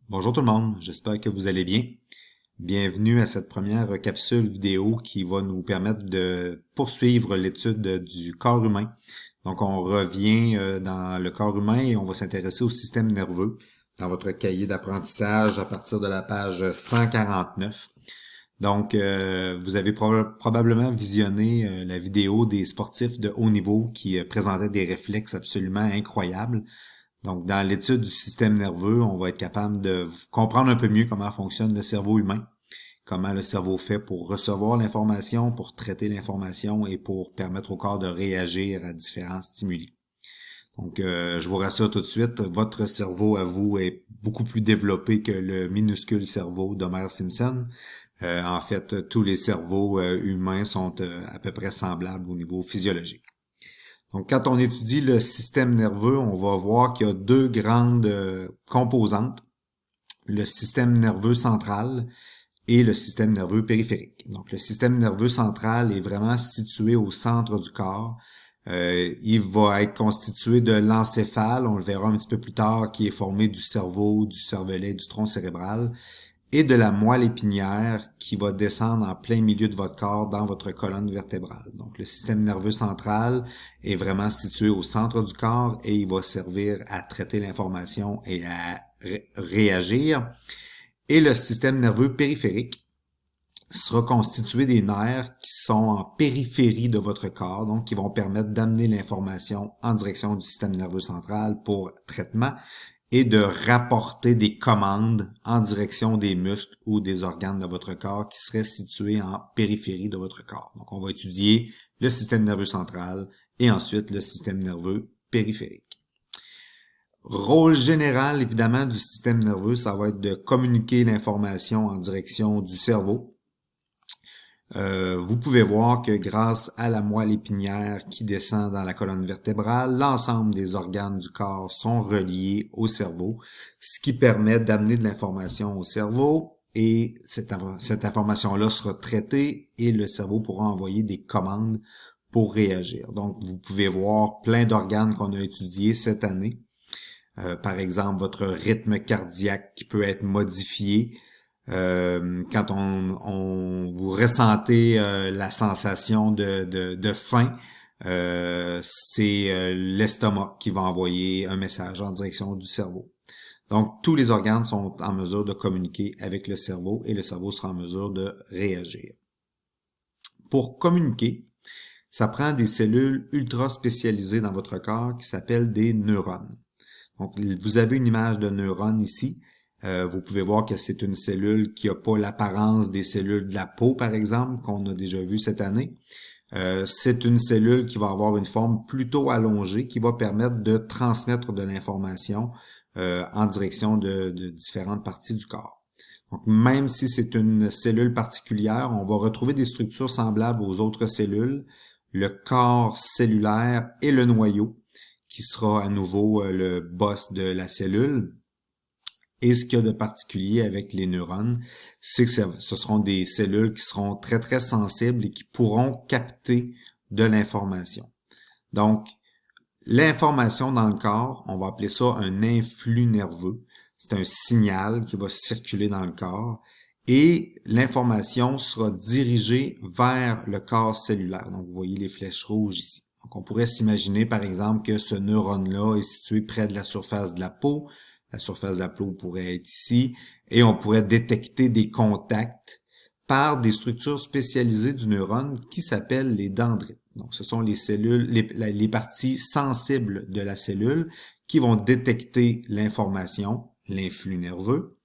Bonjour tout le monde, j'espère que vous allez bien. Bienvenue à cette première capsule vidéo qui va nous permettre de poursuivre l'étude du corps humain. Donc on revient dans le corps humain et on va s'intéresser au système nerveux dans votre cahier d'apprentissage à partir de la page 149. Donc vous avez probablement visionné la vidéo des sportifs de haut niveau qui présentaient des réflexes absolument incroyables. Donc, dans l'étude du système nerveux, on va être capable de comprendre un peu mieux comment fonctionne le cerveau humain, comment le cerveau fait pour recevoir l'information, pour traiter l'information et pour permettre au corps de réagir à différents stimuli. Donc, je vous rassure tout de suite, votre cerveau à vous est beaucoup plus développé que le minuscule cerveau d'Homer Simpson. En fait, tous les cerveaux humains sont à peu près semblables au niveau physiologique. Donc, quand on étudie le système nerveux, on va voir qu'il y a deux grandes composantes, le système nerveux central et le système nerveux périphérique. Donc, le système nerveux central est vraiment situé au centre du corps. Il va être constitué de l'encéphale, on le verra un petit peu plus tard, qui est formé du cerveau, du cervelet, du tronc cérébral, et de la moelle épinière qui va descendre en plein milieu de votre corps dans votre colonne vertébrale. Donc, le système nerveux central est vraiment situé au centre du corps et il va servir à traiter l'information et à réagir. Et le système nerveux périphérique sera constitué des nerfs qui sont en périphérie de votre corps, donc qui vont permettre d'amener l'information en direction du système nerveux central pour traitement et de rapporter des commandes en direction des muscles ou des organes de votre corps qui seraient situés en périphérie de votre corps. Donc, on va étudier le système nerveux central et ensuite le système nerveux périphérique. Rôle général, évidemment, du système nerveux, ça va être de communiquer l'information en direction du cerveau. Vous pouvez voir que grâce à la moelle épinière qui descend dans la colonne vertébrale, l'ensemble des organes du corps sont reliés au cerveau, ce qui permet d'amener de l'information au cerveau et cette information-là sera traitée et le cerveau pourra envoyer des commandes pour réagir. Donc, vous pouvez voir plein d'organes qu'on a étudiés cette année. Par exemple, votre rythme cardiaque qui peut être modifié. Quand vous ressentez la sensation de faim, c'est l'estomac qui va envoyer un message en direction du cerveau. Donc, tous les organes sont en mesure de communiquer avec le cerveau et le cerveau sera en mesure de réagir. Pour communiquer, ça prend des cellules ultra spécialisées dans votre corps qui s'appellent des neurones. Donc, vous avez une image de neurone ici. Vous pouvez voir que c'est une cellule qui n'a pas l'apparence des cellules de la peau, par exemple, qu'on a déjà vu cette année. C'est une cellule qui va avoir une forme plutôt allongée, qui va permettre de transmettre de l'information en direction de différentes parties du corps. Donc, même si c'est une cellule particulière, on va retrouver des structures semblables aux autres cellules, le corps cellulaire et le noyau, qui sera à nouveau le boss de la cellule. Et ce qu'il y a de particulier avec les neurones, c'est que ce seront des cellules qui seront très, très sensibles et qui pourront capter de l'information. Donc, l'information dans le corps, on va appeler ça un influx nerveux. C'est un signal qui va circuler dans le corps et l'information sera dirigée vers le corps cellulaire. Donc, vous voyez les flèches rouges ici. Donc, on pourrait s'imaginer, par exemple, que ce neurone-là est situé près de la surface de la peau. La surface de la peau pourrait être ici et on pourrait détecter des contacts par des structures spécialisées du neurone qui s'appellent les dendrites. Donc, ce sont les cellules, les parties sensibles de la cellule qui vont détecter l'information, l'influx nerveux.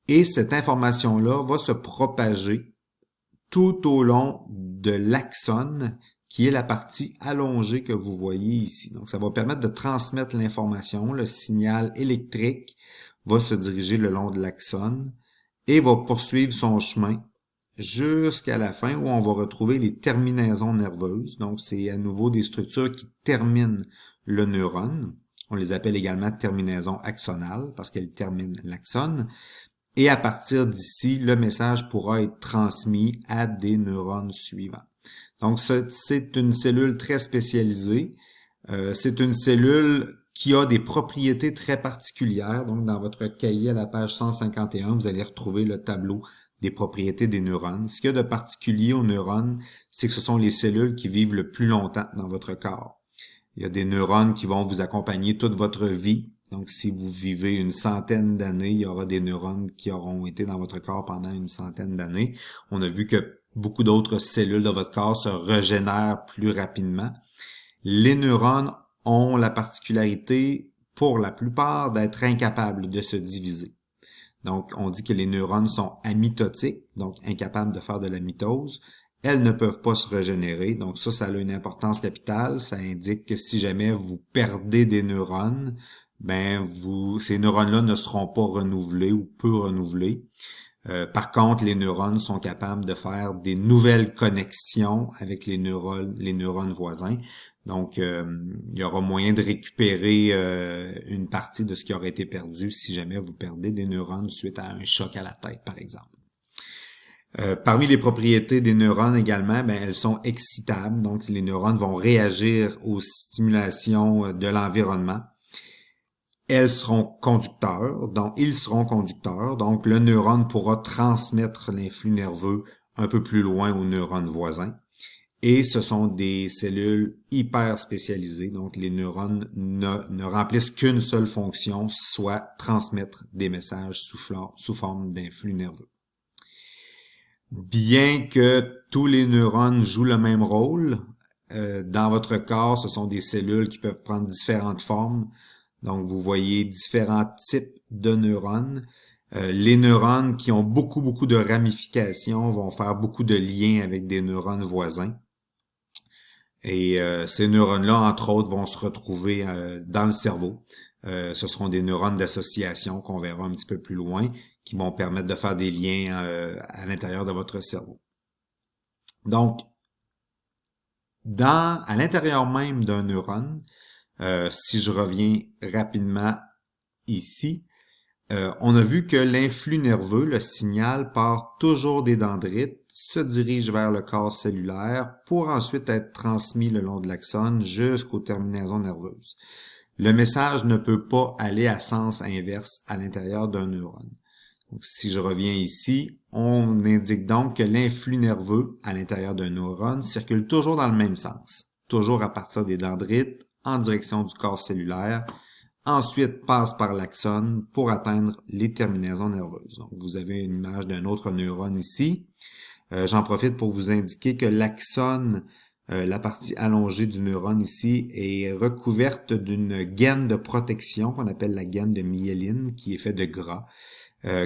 Et cette information-là va se propager tout au long de l'axone, qui est la partie allongée que vous voyez ici. Donc, ça va permettre de transmettre l'information. Le signal électrique va se diriger le long de l'axone et va poursuivre son chemin jusqu'à la fin où on va retrouver les terminaisons nerveuses. Donc, c'est à nouveau des structures qui terminent le neurone. On les appelle également terminaisons axonales parce qu'elles terminent l'axone. Et à partir d'ici, le message pourra être transmis à des neurones suivants. Donc, c'est une cellule très spécialisée. C'est une cellule qui a des propriétés très particulières. Donc, dans votre cahier à la page 151, vous allez retrouver le tableau des propriétés des neurones. Ce qu'il y a de particulier aux neurones, c'est que ce sont les cellules qui vivent le plus longtemps dans votre corps. Il y a des neurones qui vont vous accompagner toute votre vie. Donc, si vous vivez une centaine d'années, il y aura des neurones qui auront été dans votre corps pendant une centaine d'années. On a vu que beaucoup d'autres cellules de votre corps se régénèrent plus rapidement. Les neurones ont la particularité, pour la plupart, d'être incapables de se diviser. Donc, on dit que les neurones sont amitotiques, donc incapables de faire de la mitose. Elles ne peuvent pas se régénérer, donc ça a une importance capitale. Ça indique que si jamais vous perdez des neurones, ces neurones-là ne seront pas renouvelés ou peu renouvelés. Par contre, les neurones sont capables de faire des nouvelles connexions avec les neurones voisins. Donc, il y aura moyen de récupérer une partie de ce qui aurait été perdu si jamais vous perdez des neurones suite à un choc à la tête, par exemple. Parmi les propriétés des neurones également, elles sont excitables. Donc, les neurones vont réagir aux stimulations de l'environnement. Ils seront conducteurs. Donc, le neurone pourra transmettre l'influx nerveux un peu plus loin aux neurones voisins. Et ce sont des cellules hyper spécialisées. Donc, les neurones ne remplissent qu'une seule fonction, soit transmettre des messages sous forme d'influx nerveux. Bien que tous les neurones jouent le même rôle, dans votre corps, ce sont des cellules qui peuvent prendre différentes formes. Donc, vous voyez différents types de neurones. Les neurones qui ont beaucoup de ramifications vont faire beaucoup de liens avec des neurones voisins. Et ces neurones-là, entre autres, vont se retrouver dans le cerveau. Ce seront des neurones d'association qu'on verra un petit peu plus loin, qui vont permettre de faire des liens à l'intérieur de votre cerveau. Donc, à l'intérieur même d'un neurone, si je reviens rapidement ici, on a vu que l'influx nerveux, le signal, part toujours des dendrites, se dirige vers le corps cellulaire pour ensuite être transmis le long de l'axone jusqu'aux terminaisons nerveuses. Le message ne peut pas aller à sens inverse à l'intérieur d'un neurone. Donc, si je reviens ici, on indique donc que l'influx nerveux à l'intérieur d'un neurone circule toujours dans le même sens, toujours à partir des dendrites en direction du corps cellulaire, ensuite passe par l'axone pour atteindre les terminaisons nerveuses. Donc, vous avez une image d'un autre neurone ici. J'en profite pour vous indiquer que l'axone, la partie allongée du neurone ici, est recouverte d'une gaine de protection qu'on appelle la gaine de myéline, qui est faite de gras,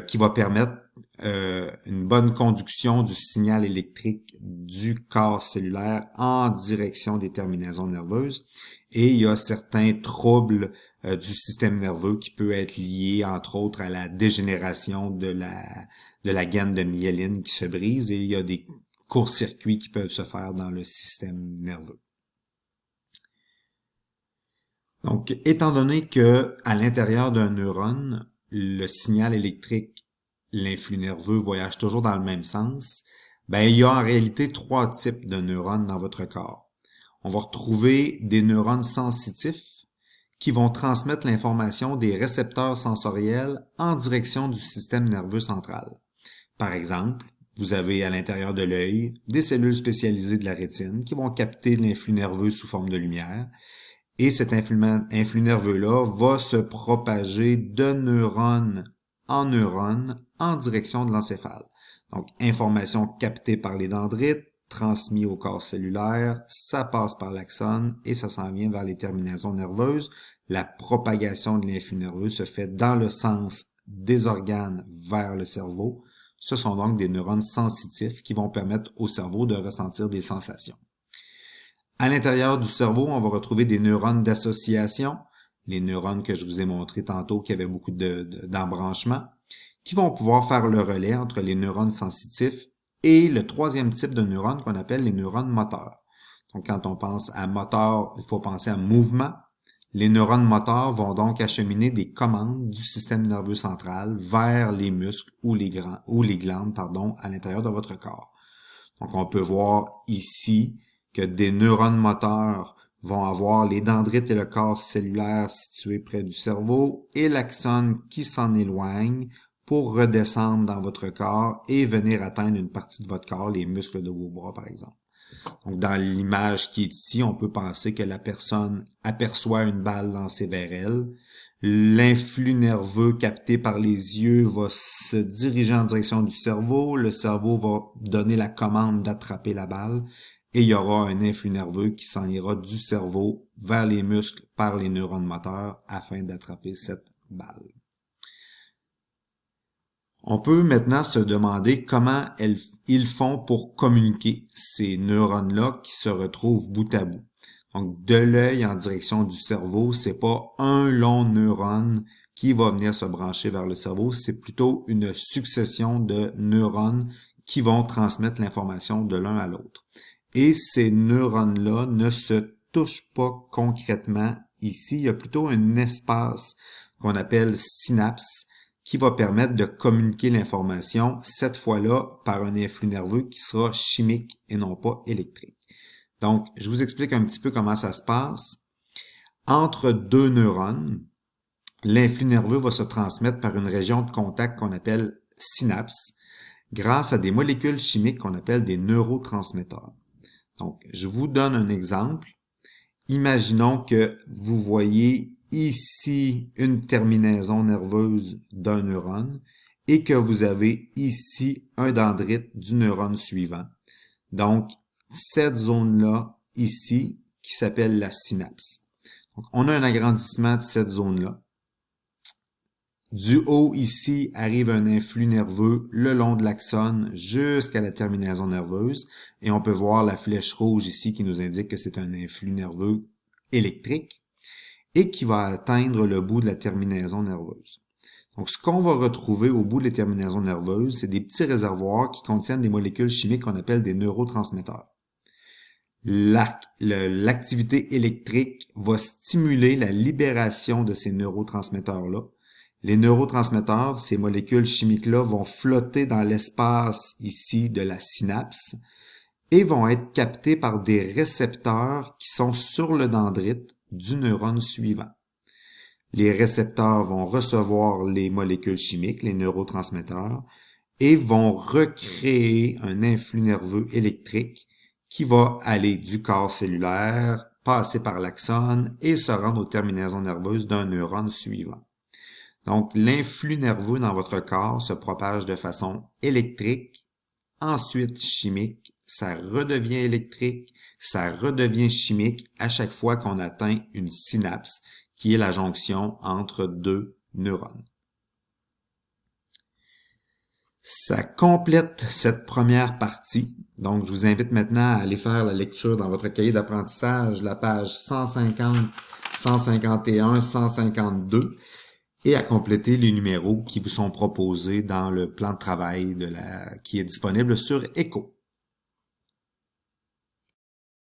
qui va permettre une bonne conduction du signal électrique du corps cellulaire en direction des terminaisons nerveuses. Et il y a certains troubles du système nerveux qui peut être lié, entre autres, à la dégénération de la gaine de myéline qui se brise, et il y a des courts-circuits qui peuvent se faire dans le système nerveux. Donc, étant donné que à l'intérieur d'un neurone, le signal électrique, l'influx nerveux voyage toujours dans le même sens, il y a en réalité 3 types de neurones dans votre corps. On va retrouver des neurones sensitifs qui vont transmettre l'information des récepteurs sensoriels en direction du système nerveux central. Par exemple, vous avez à l'intérieur de l'œil des cellules spécialisées de la rétine qui vont capter l'influx nerveux sous forme de lumière, et cet influx nerveux-là va se propager de neurone en direction de l'encéphale. Donc, information captée par les dendrites, transmis au corps cellulaire, ça passe par l'axone et ça s'en vient vers les terminaisons nerveuses. La propagation de l'influx nerveux se fait dans le sens des organes vers le cerveau. Ce sont donc des neurones sensitifs qui vont permettre au cerveau de ressentir des sensations. À l'intérieur du cerveau, on va retrouver des neurones d'association, les neurones que je vous ai montrés tantôt qui avaient beaucoup d'embranchements, qui vont pouvoir faire le relais entre les neurones sensitifs et le 3e type de neurones qu'on appelle les neurones moteurs. Donc, quand on pense à moteur, il faut penser à mouvement. Les neurones moteurs vont donc acheminer des commandes du système nerveux central vers les muscles ou les glandes, à l'intérieur de votre corps. Donc, on peut voir ici que des neurones moteurs vont avoir les dendrites et le corps cellulaire situés près du cerveau et l'axone qui s'en éloigne pour redescendre dans votre corps et venir atteindre une partie de votre corps, les muscles de vos bras par exemple. Donc dans l'image qui est ici, on peut penser que la personne aperçoit une balle lancée vers elle. L'influx nerveux capté par les yeux va se diriger en direction du cerveau. Le cerveau va donner la commande d'attraper la balle. Et il y aura un influx nerveux qui s'en ira du cerveau vers les muscles par les neurones moteurs afin d'attraper cette balle. On peut maintenant se demander comment ils font pour communiquer ces neurones-là qui se retrouvent bout à bout. Donc, de l'œil en direction du cerveau, c'est pas un long neurone qui va venir se brancher vers le cerveau, c'est plutôt une succession de neurones qui vont transmettre l'information de l'un à l'autre. Et ces neurones-là ne se touchent pas concrètement ici. Il y a plutôt un espace qu'on appelle synapse qui va permettre de communiquer l'information, cette fois-là, par un influx nerveux qui sera chimique et non pas électrique. Donc, je vous explique un petit peu comment ça se passe. Entre deux neurones, l'influx nerveux va se transmettre par une région de contact qu'on appelle synapse, grâce à des molécules chimiques qu'on appelle des neurotransmetteurs. Donc, je vous donne un exemple. Imaginons que vous voyez ici une terminaison nerveuse d'un neurone et que vous avez ici un dendrite du neurone suivant. Donc, cette zone-là, ici, qui s'appelle la synapse. Donc, on a un agrandissement de cette zone-là. Du haut, ici, arrive un influx nerveux le long de l'axone jusqu'à la terminaison nerveuse. Et on peut voir la flèche rouge ici qui nous indique que c'est un influx nerveux électrique et qui va atteindre le bout de la terminaison nerveuse. Donc, ce qu'on va retrouver au bout de la terminaison nerveuse, c'est des petits réservoirs qui contiennent des molécules chimiques qu'on appelle des neurotransmetteurs. L'activité électrique va stimuler la libération de ces neurotransmetteurs-là. Les neurotransmetteurs, ces molécules chimiques-là, vont flotter dans l'espace ici de la synapse et vont être captés par des récepteurs qui sont sur le dendrite du neurone suivant. Les récepteurs vont recevoir les molécules chimiques, les neurotransmetteurs, et vont recréer un influx nerveux électrique qui va aller du corps cellulaire, passer par l'axone et se rendre aux terminaisons nerveuses d'un neurone suivant. Donc, l'influx nerveux dans votre corps se propage de façon électrique, ensuite chimique, ça redevient électrique, ça redevient chimique à chaque fois qu'on atteint une synapse, qui est la jonction entre deux neurones. Ça complète cette première partie. Donc, je vous invite maintenant à aller faire la lecture dans votre cahier d'apprentissage, la page 150, 151, 152, et à compléter les numéros qui vous sont proposés dans le plan de travail qui est disponible sur ECHO.